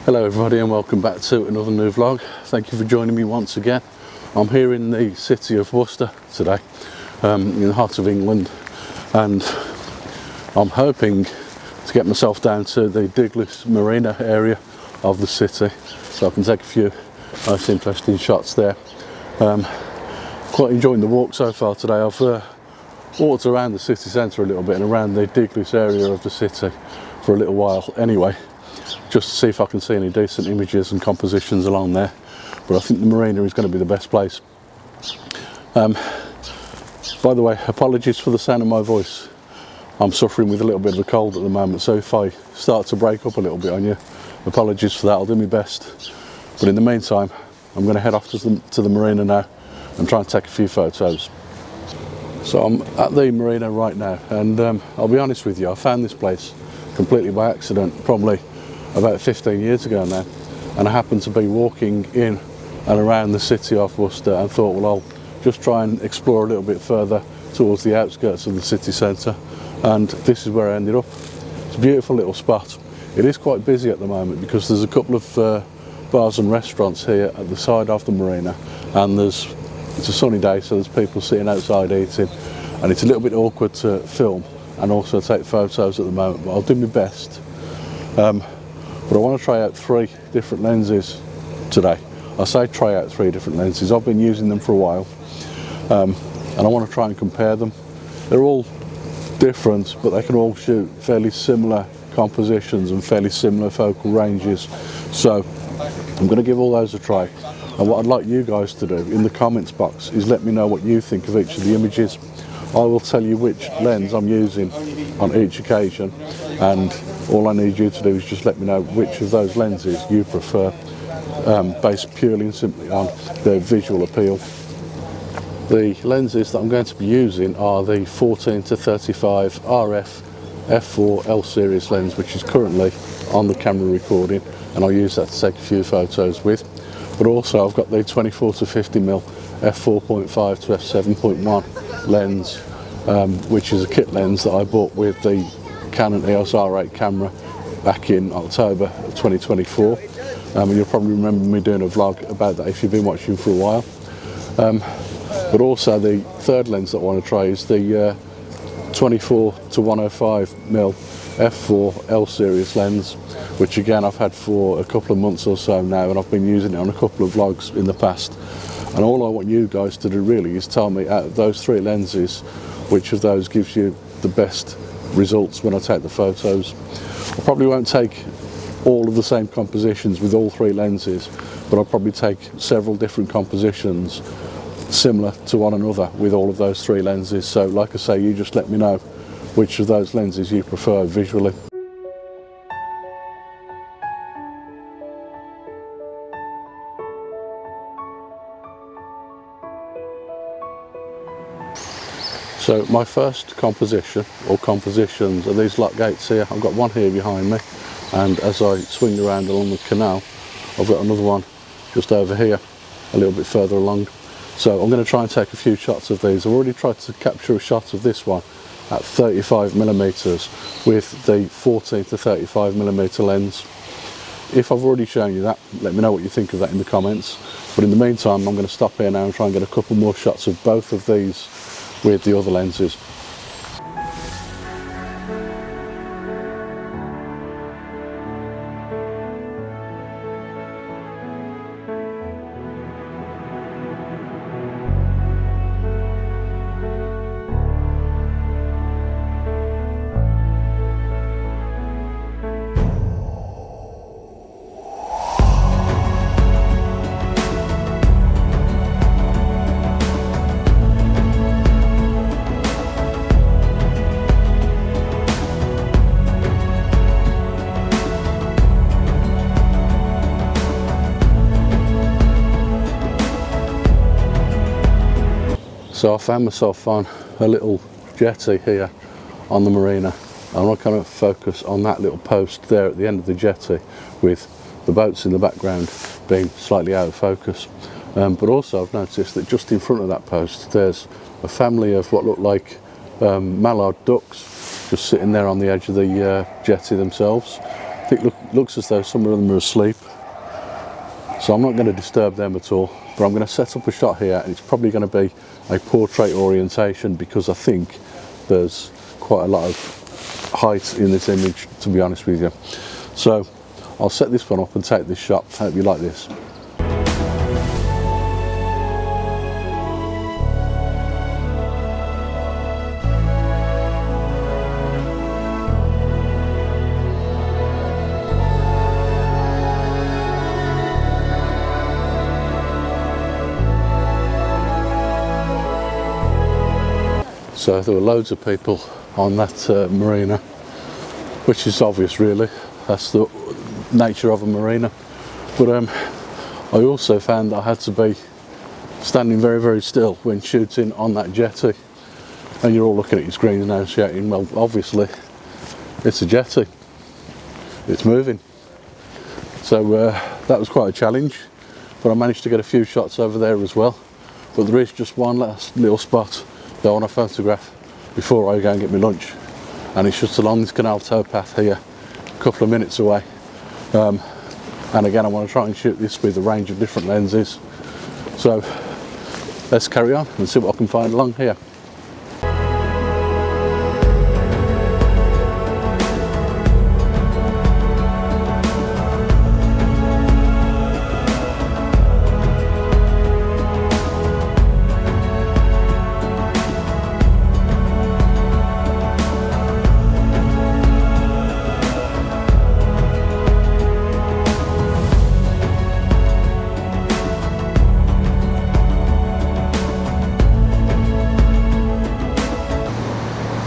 Hello everybody and welcome back to another new vlog. Thank you for joining me once again. I'm here in the city of Worcester today, in the heart of England, and I'm hoping to get myself down to the Diglis Marina area of the city so I can take a few nice interesting shots there. Quite enjoying the walk so far today. I've walked around the city centre a little bit and around the Diglis area of the city for a little while anyway, just to see if I can see any decent images and compositions along there. But I think the marina is going to be the best place. By the way, apologies for the sound of my voice. I'm suffering with a little bit of a cold at the moment, so if I start to break up a little bit on you, apologies for that. I'll do my best. But in the meantime, I'm going to head off to the marina now and try and take a few photos. So I'm at the marina right now, and I'll be honest with you, I found this place completely by accident, probably about 15 years ago now, and I happened to be walking in and around the city of Worcester and thought, well, I'll just try and explore a little bit further towards the outskirts of the city centre, and this is where I ended up. It's a beautiful little spot. It is quite busy at the moment because there's a couple of bars and restaurants here at the side of the marina, and it's a sunny day, so there's people sitting outside eating, and it's a little bit awkward to film and also take photos at the moment, but I'll do my best. But I want to try out 3 different lenses today. I say try out 3 different lenses. I've been using them for a while, and I want to try and compare them. They're all different, but they can all shoot fairly similar compositions and fairly similar focal ranges. So I'm going to give all those a try. And what I'd like you guys to do in the comments box is let me know what you think of each of the images. I will tell you which lens I'm using on each occasion, and all I need you to do is just let me know which of those lenses you prefer, based purely and simply on their visual appeal. The lenses that I'm going to be using are the 14 to 35 RF f4 L series lens, which is currently on the camera recording, and I'll use that to take a few photos with. But also I've got the 24 to 50mm f4.5 to f7.1 lens, which is a kit lens that I bought with the Canon EOS R8 camera back in October of 2024. And you'll probably remember me doing a vlog about that if you've been watching for a while. But also the third lens that I want to try is the 24 to 105mm f4 L series lens, which again I've had for a couple of months or so now, and I've been using it on a couple of vlogs in the past. And all I want you guys to do really is tell me, out of those 3 lenses, which of those gives you the best results when I take the photos. I probably won't take all of the same compositions with all 3 lenses, but I'll probably take several different compositions similar to one another with all of those 3 lenses. So like I say, you just let me know which of those lenses you prefer visually. So my first composition, or compositions, are these lock gates here. I've got one here behind me, and as I swing around along the canal, I've got another one just over here, a little bit further along. So I'm going to try and take a few shots of these. I've already tried to capture a shot of this one at 35mm with the 14 to 35mm lens. If I've already shown you that, let me know what you think of that in the comments. But in the meantime, I'm going to stop here now and try and get a couple more shots of both of these with the other lenses. So I found myself on a little jetty here on the marina. I'm not going to focus on that little post there at the end of the jetty with the boats in the background being slightly out of focus. But also I've noticed that just in front of that post there's a family of what look like mallard ducks just sitting there on the edge of the jetty themselves. I think looks as though some of them are asleep, so I'm not going to disturb them at all, but I'm going to set up a shot here, and it's probably going to be a portrait orientation because I think there's quite a lot of height in this image, to be honest with you. So I'll set this one up and take this shot. Hope you like this. So there were loads of people on that marina, which is obvious really, that's the nature of a marina. But I also found that I had to be standing very, very still when shooting on that jetty. And you're all looking at your screens now shouting, well obviously it's a jetty, it's moving. So that was quite a challenge, but I managed to get a few shots over there as well. But there is just one last little spot that I want to photograph before I go and get my lunch, and it's just along this canal towpath here, a couple of minutes away. And again, I want to try and shoot this with a range of different lenses. So let's carry on and see what I can find along here.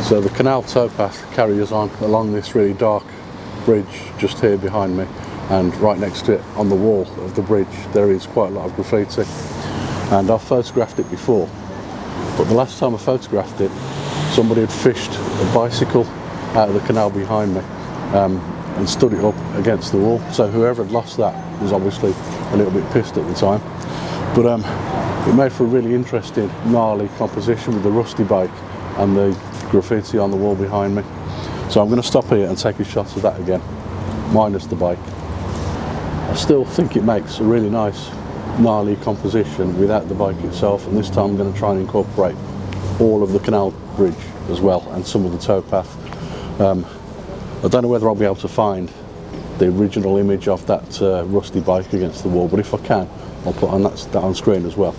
So the canal towpath carries on along this really dark bridge just here behind me, and right next to it on the wall of the bridge there is quite a lot of graffiti, and I've photographed it before, but the last time I photographed it somebody had fished a bicycle out of the canal behind me and stood it up against the wall, so whoever had lost that was obviously a little bit pissed at the time. But it made for a really interesting gnarly composition with the rusty bike and the graffiti on the wall behind me. So I'm going to stop here and take a shot of that again, minus the bike. I still think it makes a really nice gnarly composition without the bike itself, and this time I'm going to try and incorporate all of the canal bridge as well and some of the towpath. I don't know whether I'll be able to find the original image of that rusty bike against the wall, but if I can I'll put on that on screen as well.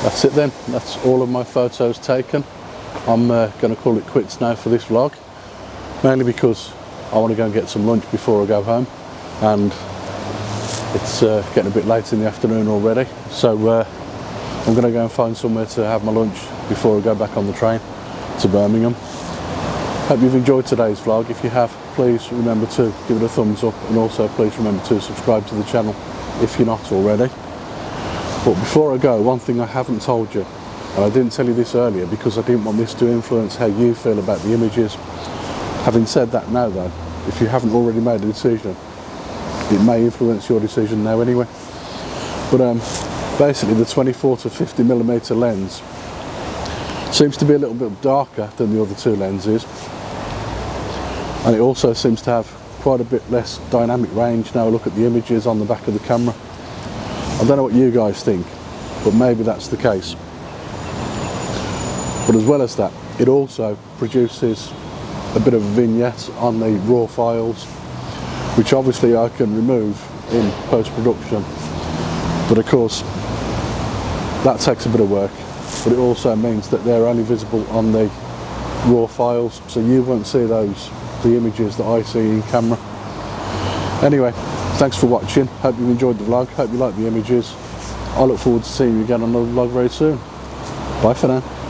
That's it then, that's all of my photos taken. I'm going to call it quits now for this vlog, mainly because I want to go and get some lunch before I go home, and it's getting a bit late in the afternoon already, so I'm going to go and find somewhere to have my lunch before I go back on the train to Birmingham. Hope you've enjoyed today's vlog. If you have, please remember to give it a thumbs up, and also please remember to subscribe to the channel if you're not already. But before I go, one thing I haven't told you, and I didn't tell you this earlier because I didn't want this to influence how you feel about the images. Having said that now though, if you haven't already made a decision, it may influence your decision now anyway. But basically the 24 to 50mm lens seems to be a little bit darker than the other two lenses, and it also seems to have quite a bit less dynamic range. Now look at the images on the back of the camera. I don't know what you guys think, but maybe that's the case. But as well as that, it also produces a bit of a vignette on the raw files, which obviously I can remove in post-production, but of course that takes a bit of work. But it also means that they're only visible on the raw files, so you won't see the images that I see in camera. Anyway, Thanks for watching. Hope you enjoyed the vlog. Hope you like the images. I look forward to seeing you again on another vlog very soon. Bye for now.